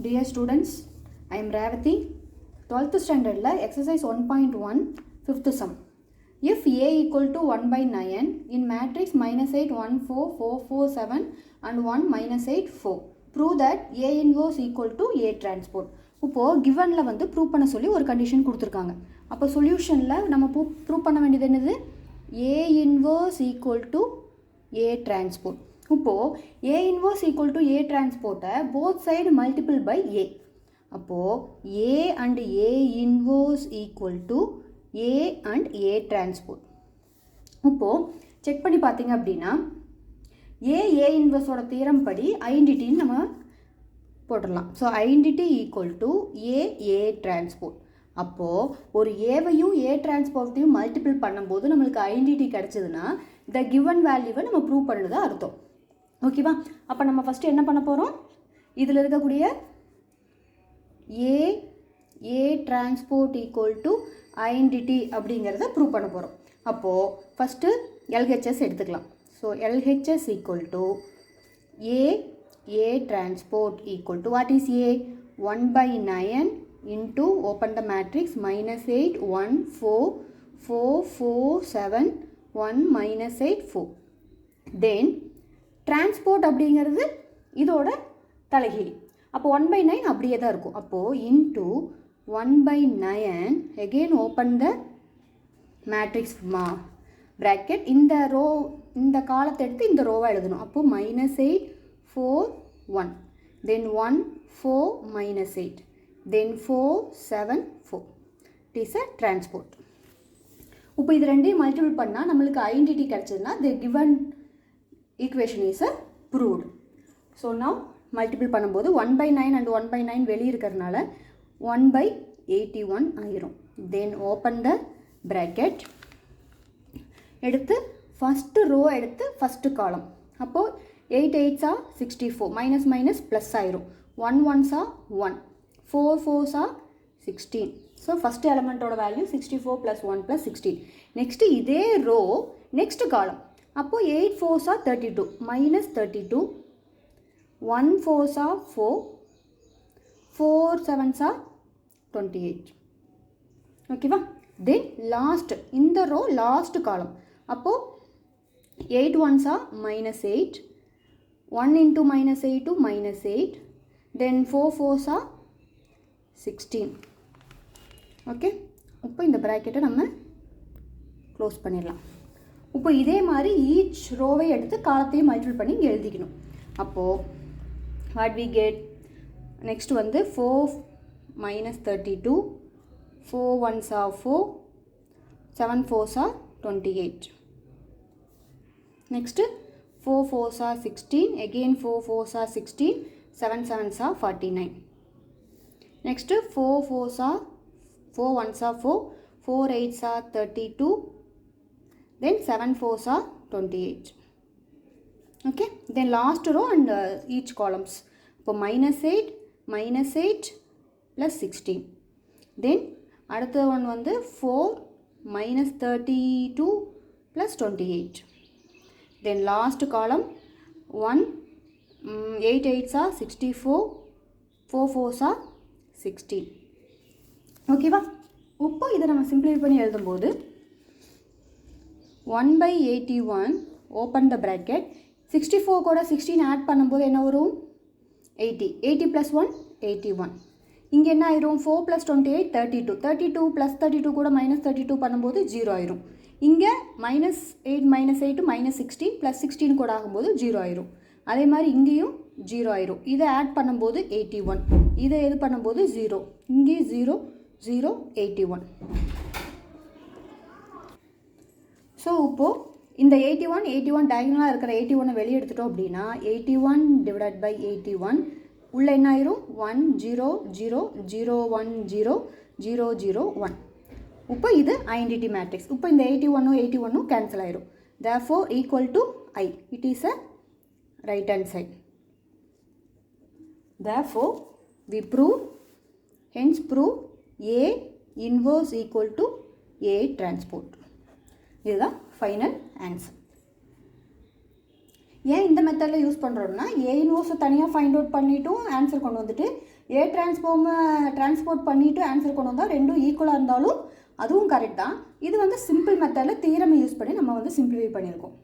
Dear students, I am Ravathi, 12th standard la exercise 1.1 5th sum. If A equal to 1 by 9 in matrix minus 8 1 4 4 4 7 and 1 minus 8 4, prove that A inverse equal to A transpose. இப்போ givenல வந்து prove பண்ண சொல்லி ஒரு condition கொடுத்துருக்காங்க. அப்போ சொல்யூஷனில் நம்ம prove பண்ண வேண்டியது என்னது? A inverse equal to A transpose. இப்போது A inverse equal to A transpose both side multiple by A. அப்போது A and A inverse equal to A and A transpose. இப்போது செக் பண்ணி பார்த்தீங்க அப்படின்னா A inverseோட தியரம் படி ஐடென்டிட்டின்னு நம்ம போட்டுடலாம். So identity equal to A transpose. அப்போது ஒரு ஏவையும் A transpose-ஐயும் மல்டிபிள் பண்ணும்போது நம்மளுக்கு ஐடென்டிட்டி கிடச்சிதுன்னா இந்த கிவன் வேல்யூவை நம்ம ப்ரூவ் பண்ணுறது அர்த்தம். ஓகேவா? அப்போ நம்ம ஃபஸ்ட்டு என்ன பண்ண போகிறோம்? இதில் இருக்கக்கூடிய A transpose equal to identity அப்படிங்கிறத ப்ரூவ் பண்ண போகிறோம். அப்போது ஃபஸ்ட்டு LHS எடுத்துக்கலாம். So LHS equal to A transpose equal to what is A? 1 by 9 into open the matrix minus 8 1 4 4 4 7 1 minus 8 4. Then transpose அப்படிங்கிறது இதோட தலைகீழ். அப்போ 1 by 9 அப்படியே தான் இருக்கும். அப்போது into 1 by 9 again open the matrix bracket. இந்த ரோ இந்த காலத்தை எடுத்து இந்த ரோவை எழுதணும். அப்போது minus 8 4 1 then 1 4 minus 8 then 4 7 4. It is a transpose. இப்போ இது ரெண்டையும் மல்டிபிள் பண்ணால் நம்மளுக்கு ஐடென்டிட்டி கிடச்சதுன்னா the given equation is a proved. So now multiple பண்ணும்போது 1 by 9 and 1 by 9 வெளியே இருக்கிறதுனால 1 by 81 ஆயிரும். Then open the bracket. எடுத்து ஃபஸ்ட்டு ரோ எடுத்து ஃபஸ்ட்டு காலம். அப்போது 8 8s are 64 minus minus plus ஆயிரும். 1 1s are 1 4 4s are 16. So first எலமெண்ட்டோட வேல்யூ 64 + 1 + 16. நெக்ஸ்ட்டு இதே ரோ நெக்ஸ்ட்டு காலம். அப்போது 8 4s are 32 minus 32 1 4s are 4 4 7s are 28. ஓகேவா? தென் லாஸ்ட் இந்த ரோ லாஸ்ட் காலம். அப்போது 8 1s are minus 8 1 into minus 8 to minus 8 then 4 4s are 16. Okay, இப்போ இந்த ப்ராக்கெட்டை நம்ம close பண்ணிடலாம். இப்போ இதே மாதிரி ஈச் ரோவை எடுத்து காலத்தையும் மல்டிபிள் பண்ணி இங்கே எழுதிக்கணும். அப்போது வாட் வி கெட்? நெக்ஸ்ட் வந்து 4 minus 32 4 1s are 4 7 4s are 28. Next 4 4s are 16 again 4 4s are 16 7 7s are 49. Next 4 4s are 4 1s are 4 4 8s are 32 then 7 4s are 28. Okay, then last row and each columns. இப்போ minus 8 plus 16. then அடுத்த one வந்து 4 minus 32 plus 28. then last column 1 8 8s are 64 4 4s are 16. ஓகேவா? இப்போ இதை நம்ம simplify பண்ணி எழுதும்போது 1 by 81 open the bracket 64 கூட 16 ஆட் பண்ணும்போது என்ன வரும்? 80 80 plus 1 81. இங்கே என்ன ஆயிரும்? 4 plus 28 32 32 plus 32 கூட minus 32 பண்ணும்போது 0 ஆயிரும். இங்கே minus 8 minus 8 minus 16 plus 16 கூட ஆகும்போது 0 ஆயிரும். அதே மாதிரி இங்கேயும் 0 ஆயிரும். இதை ஆட் பண்ணும்போது 81 இதை எது பண்ணும்போது 0 இங்கே 0 0 81. ஸோ இப்போது இந்த 81 டயகனலாக இருக்கிற 81 வெளியே எடுத்துட்டோம் அப்படின்னா 81 divided by 81 உள்ள என்ன ஆயிரும்? 1 0 0 0 1 0 0 0 1. இப்போ இது ஐடென்டிட்டி மேட்ரிக்ஸ். இப்போ இந்த 81 கேன்சல் ஆயிரும். therefore equal to I. it is a right hand side. therefore we prove, hence prove A inverse equal to A transpose. இதுதான் ஃபைனல் ஆன்சர். ஏன் இந்த மெத்தடில் யூஸ் பண்ணுறோம்னா ஏ இன்வர்ஸை தனியாக ஃபைண்ட் அவுட் பண்ணிவிட்டும் ஆன்சர் கொண்டு வந்துட்டு ஏ டிரான்ஸ்போர்ட் பண்ணிவிட்டு ஆன்சர் கொண்டு வந்தால் ரெண்டும் ஈக்குவலாக இருந்தாலும் அதுவும் கரெக்ட் தான். இது வந்து சிம்பிள் மெத்தடில் தியரம் யூஸ் பண்ணி நம்ம வந்து சிம்பிளிஃபை பண்ணியிருக்கோம்.